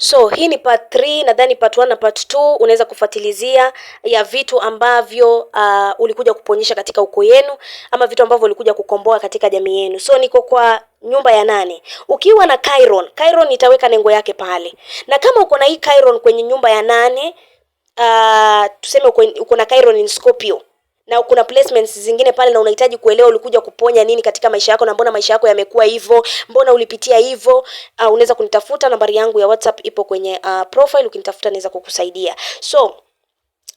So hii ni part 3, nadhani part 1 na part 2 unaweza kufuatilizia ya vitu ambavyo ulikuja kuponyesha katika ukoo yenu ama vitu ambavyo ulikuja kukomboa katika jamii yenu. So niko kwa nyumba ya 8. Ukiwa na Chiron nitaweka nengo yake pale. Na kama uko na hii Chiron kwenye nyumba ya 8, tuseme uko na Chiron in Scorpio na kuna placements zingine pale na unahitaji kuelewa ulikuja kuponya nini katika maisha yako na mbona maisha yako yamekuwa hivyo, mbona ulipitia hivyo, unaweza kunitafuta. Nambari yangu ya WhatsApp ipo kwenye profile, ukinitafuta naweza kukusaidia. So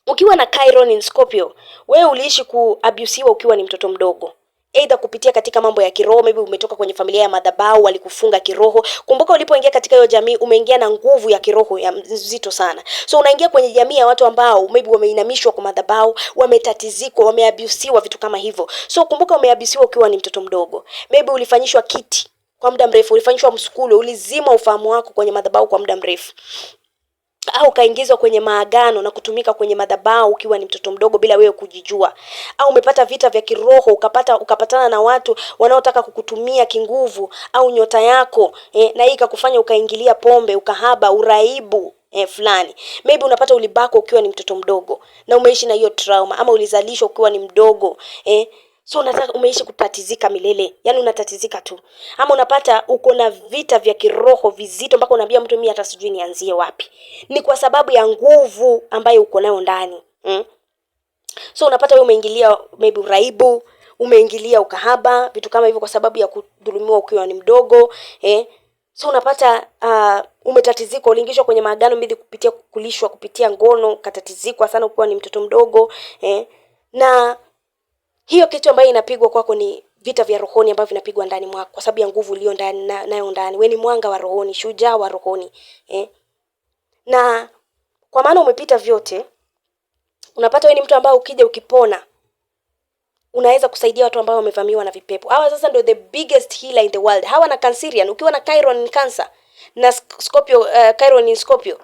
ukiwa na Chiron in Scorpio, wewe uliishi kuabusiwa ukiwa ni mtoto mdogo, either kupitia katika mambo ya kiroho, maybe umetoka kwenye familia ya madhabahu walikufunga kiroho. Kumbuka ulipoingia katika hiyo jamii umeingia na nguvu ya kiroho ya nzito sana. So unaingia kwenye jamii ya watu ambao maybe wameinamishwa kwa madhabahu, wametatizikwa, wameabusiwa, vitu kama hivyo. So kumbuka umeabusiwa ukiwa ni mtoto mdogo. Maybe ulifanyishwa kiti kwa muda mrefu, ulifanyishwa msukulo, ulizima ufahamu wako kwenye madhabahu kwa muda mrefu, au kaingizwa kwenye maagano na kutumika kwenye madhabahu ukiwa ni mtoto mdogo bila wewe kujijua, au umepata vita vya kiroho ukapatana na watu wanaotaka kukutumia kinguvu au nyota yako, na hii ikakufanya ukaingilia pombe, ukahaba, uraibu fulani. Maybe unapata ulibako ukiwa ni mtoto mdogo na umeishi na hiyo trauma, ama ulizalishwa ukiwa ni mdogo, so unataka umeishi kutatizika milele, yani unatatizika tu. Ama unapata uko na vita vya kiroho vizito mpaka unaambia mtu mimi hata sijui nianzie wapi. Ni kwa sababu ya nguvu ambayo uko nayo ndani. So unapata wewe umeingilia maybe uraibu, umeingilia ukahaba, vitu kama hivyo kwa sababu ya kudhulumiwa ukiwa ni mdogo, So unapata umetatizika, uliingishwa kwenye maagano mbili kupitia kulishwa, kupitia ngono, katatizikwa sana ukiwa ni mtoto mdogo, na hiyo kitu ambayo inapigwa kwako ni vita vya rohoni ambavyo vinapigwa ndani mwako kwa sababu ya nguvu iliyo ndani nayo ndani. Wewe ni mwanga wa rohoni, shujaa wa rohoni, na kwa maana umepita vyote, unapata wewe ni mtu ambaye ukija ukipona unaweza kusaidia watu ambao wamevamiwa na vipepo. Hawa sasa ndio the biggest healer in the world. Hawa na Cancerian, ukiwa na Chiron in Cancer na Scorpio, Chiron in Scorpio,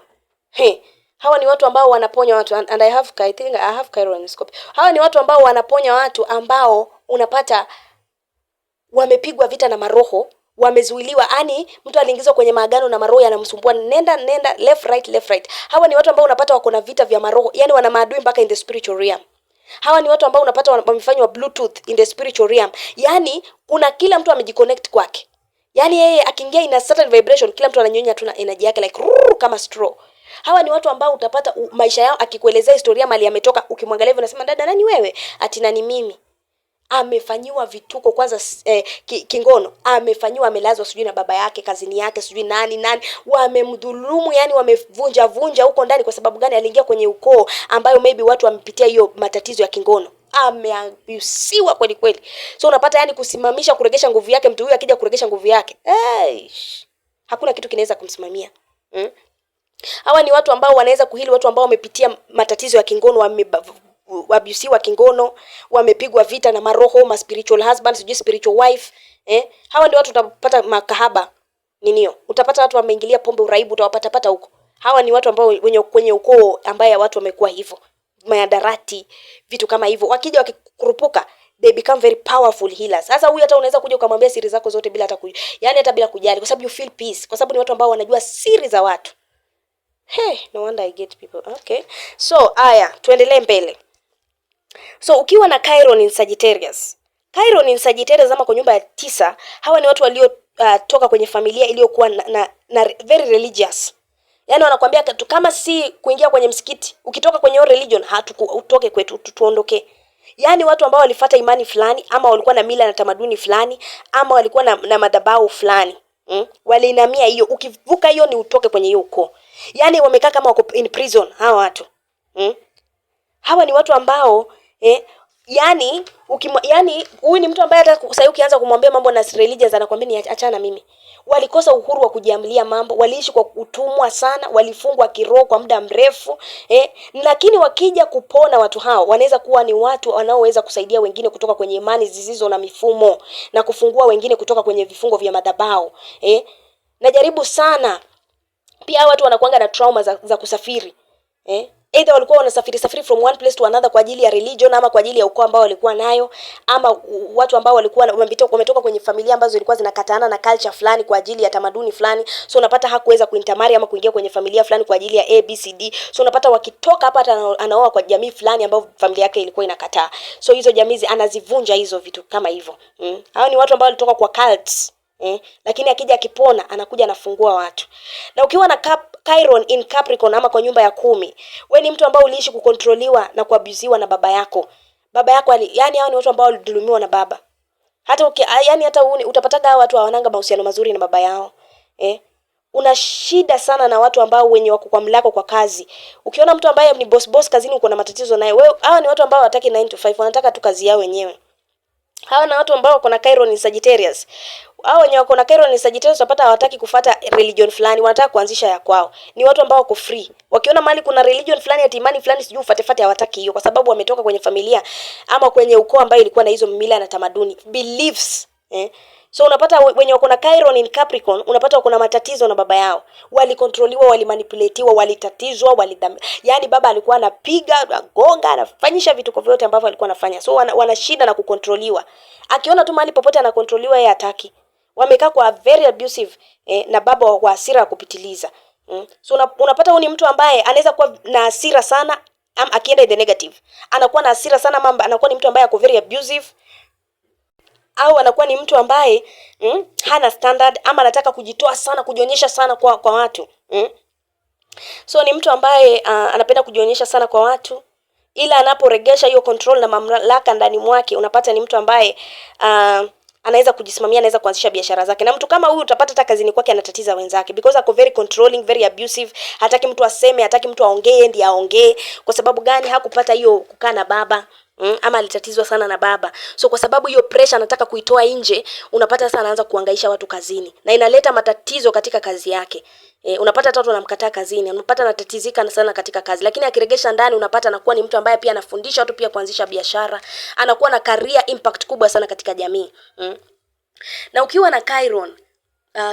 hawa ni watu ambao wanaponya watu, and I think I have Chiron in Scorpio. Hawa ni watu ambao wanaponya watu ambao unapata wamepigwa vita na maroho, wamezuiliwa. Yani mtu aliingizwa kwenye maagano na maroho yanamsumbua, nenda left right. Hawa ni watu ambao unapata wako na vita vya maroho, yani wana maadui mpaka in the spiritual realm. Hawa ni watu ambao unapata wamefanywa bluetooth in the spiritual realm. Yani kuna kila mtu amejiconnect kwake. Yani yeye akiingia in a certain vibration, kila mtu ananyonya tu energy yake like kama straw. Hawa ni watu ambao utapata maisha yao akikuelezea historia mali ametoka, ukimwangalia hivyo unasema dada nani wewe? Ati nani mimi? Amefanyiwa vituko kwanza, kingono, amefanyiwa, amelazwa sijui na baba yake, kazini yake, sijui nani, wamemdhulumu, yani wamevunja huko ndani. Kwa sababu gani? Aliingia kwenye ukoo ambayo maybe watu wamepitia hiyo matatizo ya kingono, ameabusiwa kweli. So unapata yani kusimamisha, kuregesha nguvu yake, mtu huyu akija kuregesha nguvu yake, hakuna kitu kinaweza kumsimamia. Hawa ni watu ambao wanaweza kuhili watu ambao wamepitia matatizo ya kingono, wameabusiwa kingono, wamepigwa vita na maroho, ma spiritual husband, sijui spiritual wife, Hawa ndio watu utapata makahaba ninio. Utapata watu wameingilia pombe, uraibu, utawapata huko. Hawa ni watu ambao kwenye ukoo ambaye watu wamekuwa hivyo, mayadarati, vitu kama hivyo. Wakija wakikurupuka, they become very powerful healers. Sasa huyu hata unaweza kuja ukamwambia siri zako zote bila hata hata bila kujali, kwa sababu you feel peace, kwa sababu ni watu ambao wanajua siri za watu. No wonder I get people. Okay. So, tuendelee mbele. So, ukiwa na Chiron in Sagittarius. Chiron in Sagittarius ama kwa nyumba ya 9, hawa ni watu walio toka kwenye familia iliyokuwa na very religious. Yani wanakuambia kama si kuingia kwenye msikiti, ukitoka kwenye religion utoke kwetu, tuondoke. Yani watu ambao walifuata imani fulani, ama walikuwa na mila na tamaduni fulani, ama walikuwa na madhabahu fulani. Waliinamia hiyo, ukivuka hiyo ni utoke kwenye hiyo ukoo. Yani wamekaa kama wako in prison hawa watu. Hawa ni watu ambao yani huyu ni mtu ambaye hata sasa ukianza kumwambia mambo na religious anakuambia ni achana mimi. Walikosa uhuru wa kujiamulia mambo, waliishi kwa utumwa sana, walifungwa kiroho kwa muda mrefu, lakini wakija kupona watu hao wanaweza kuwa ni watu wanaoweza kusaidia wengine kutoka kwenye imani zisizo na mifumo na kufungua wengine kutoka kwenye vifungo vya madhabahu. Najaribu sana pia watu wanakuanga na trauma za kusafiri. Either walikuwa wanasafiri from one place to another kwa ajili ya religion, ama kwa ajili ya ukoo ambao walikuwa nayo, ama watu ambao walikuwa wametoka kwenye familia ambazo zilikuwa zinakataana na culture fulani kwa ajili ya tamaduni fulani. So unapata hakuweza kuintermarry ama kuingia kwenye familia fulani kwa ajili ya ABCD. So unapata wakitoka hapa hata anaoa kwa jamii fulani ambayo familia yake ilikuwa inakataa. So hizo jamii anazivunja hizo vitu kama hivyo. Hao ni watu ambao walitoka kwa cults. Lakini akija akipona anakuja anafungua watu. Na ukiwa na Chiron in Capricorn ama kwa nyumba ya 10, wewe ni mtu ambao uliishi kukontroliwa na kuabuziwa na baba yako. Baba yako yani hao ni watu ambao walidhulumiwa na baba. Hata hata utapataga watu hawananga mahusiano mazuri na baba yao. Una shida sana na watu ambao wenye wako kwa mlako kwa kazi. Ukiona mtu ambaye ni boss kazini uko na matatizo naye. Wewe hao ni watu ambao hawataki 9 to 5, wanataka tu kazi yao wenyewe. Hawa na watu ambao wako na Chiron in Sagittarius. Hao wenye wako na Chiron in Sagittarius utapata hawataki kufuata religion fulani, wanataka kuanzisha ya kwao. Ni watu ambao wako free. Wakiona mahali kuna religion fulani ya imani fulani sijui ufuate hawataki hiyo, kwa sababu wametoka kwenye familia ama kwenye ukoo ambao ilikuwa na hizo mila na tamaduni, beliefs. So unapata wenye wako na Chiron in Capricorn, unapata wako na matatizo na baba yao. Walikontroliwa, walimanipulatiwa, walitatizwa, yani baba alikuwa anapiga, anagonga, anafanyisha vitu kwa vyote ambavyo alikuwa anafanya. So wana shida na kukontroliwa. Akiona tu mahali popote anakontroliwa yeye hataki. Wamekaa kwa very abusive na baba wa hasira kupitiliza. So unapata huyu ni mtu ambaye anaweza kuwa na hasira sana akienda in the negative. Anakuwa na hasira sana mamba, anakuwa ni mtu ambaye ako very abusive. Au anakuwa ni mtu ambaye hana standard ama anataka kujitoa sana, kujionyesha sana kwa watu. So ni mtu ambaye anapenda kujionyesha sana kwa watu, ila anaporegesha hiyo control na mamlaka ndani mwake, unapata ni mtu ambaye anaweza kujisimamia, anaweza kuanzisha biashara zake. Na mtu kama huyu utapata hata kazini kwake anatatiza wenzake because ako very controlling, very abusive. Hataki mtu aseme, hataki mtu aongee, ndiye aongee. Kwa sababu gani? Hakupata hiyo kukaa na baba. Ama alitatizwa sana na baba. So kwa sababu hiyo pressure anataka kuitoa nje, unapata sana anaanza kuhangaisha watu kazini. Na inaleta matatizo katika kazi yake. Unapata watu wanamkataa kazini, unapata anatatizika sana katika kazi. Lakini akiregesha ndani unapata anakuwa ni mtu ambaye pia anafundisha watu pia kuanzisha biashara. Anakuwa na career impact kubwa sana katika jamii. Na ukiwa na Chiron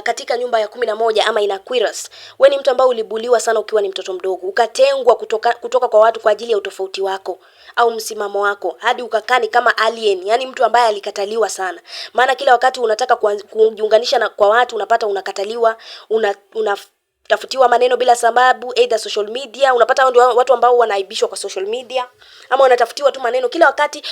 katika nyumba ya 11 ama in Aquarius, wewe ni mtu ambaye ulibuliwa sana ukiwa ni mtoto mdogo. Ukatengwa kutoka kwa watu kwa ajili ya utofauti wako au msimamo wako, hadi ukakani kama alien, yani mtu ambaye alikataliwa sana. Maana kila wakati unataka kujiunganisha kwa watu unapata unakataliwa, tafutiwa maneno bila sababu, either social media. Unapata ndio watu ambao wanaibishwa kwa social media, ama wanatafutiwa tu maneno kila wakati.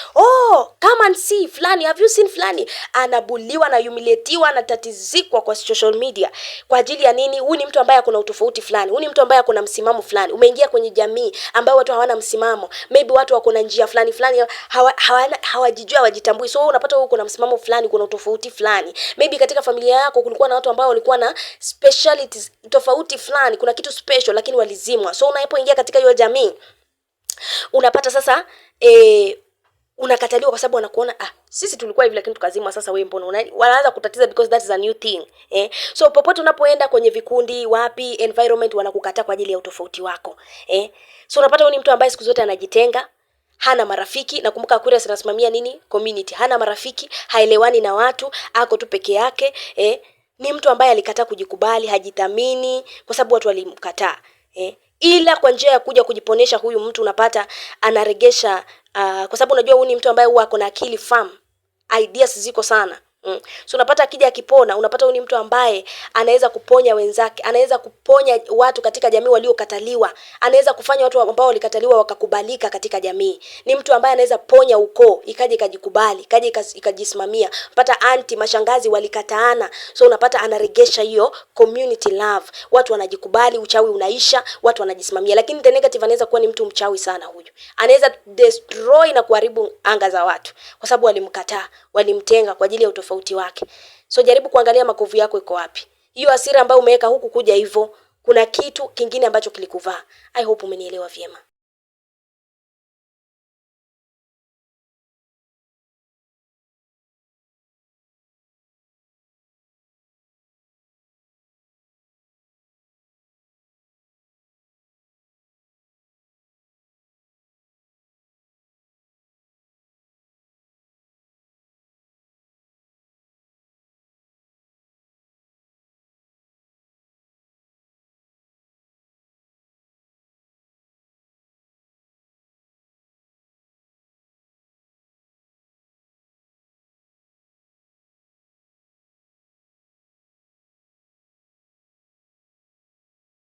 Come and see fulani, have you seen fulani? Anabuliwa na humiliatiwa na tatizikwa kwa social media. Kwa ajili ya nini? Huyu ni mtu ambaye kuna utofauti fulani. Huyu ni mtu ambaye kuna msimamo fulani. Umeingia kwenye jamii ambayo watu hawana msimamo. Maybe watu wako na njia fulani hawajijua, hawajitambui. So unapata wewe kuna msimamo fulani, kuna utofauti fulani. Maybe katika familia yako kulikuwa na watu ambao walikuwa na specialities tofauti fulani, kuna kitu special lakini walizimwa. So unapoingia katika hiyo jamii unapata sasa unakataliwa kwa sababu wanakuona sisi tulikuwa hivi lakini tukazimwa, sasa wewe mbona wanaanza kutatiza because that is a new thing. So popote unapoenda kwenye vikundi wapi, environment wanakukataa kwa ajili ya utofauti wako. So unapata wewe ni mtu ambaye siku zote anajitenga, hana marafiki. Na kumbuka Aquarius anasimamia nini? Community. Hana marafiki, haelewani na watu, ako tu peke yake. Ni mtu ambaye alikataa kujikubali, hajithamini kwa sababu watu walimkataa. Ila kwa njia ya kuja kujiponesha huyu mtu unapata anaregesha kwa sababu unajua huyu ni mtu ambaye huwa ako na akili farm. Ideas ziko sana. So unapata akija akipona, unapata huyu ni mtu ambaye anaweza kuponya wenzake, anaweza kuponya watu katika jamii waliokataliwa, anaweza kufanya watu ambao walikataliwa wakakubalika katika jamii. Ni mtu ambaye anaweza ponya ukoo, ikaje ikajikubali, ikaje ikajisimamia. Unapata anti, mashangazi walikataana. So unapata anaregesha hiyo community love. Watu wanajikubali, uchawi unaisha, watu wanajisimamia. Lakini the negative anaweza kuwa ni mtu mchawi sana huyu. Anaweza destroy na kuharibu anga za watu kwa sababu walimkataa, walimtenga kwa ajili ya utofauti wake. So jaribu kuangalia makovu yako iko wapi. Hiyo hasira ambayo umeweka huku kuja hivyo, kuna kitu kingine ambacho kilikuvaa. I hope umenielewa vyema.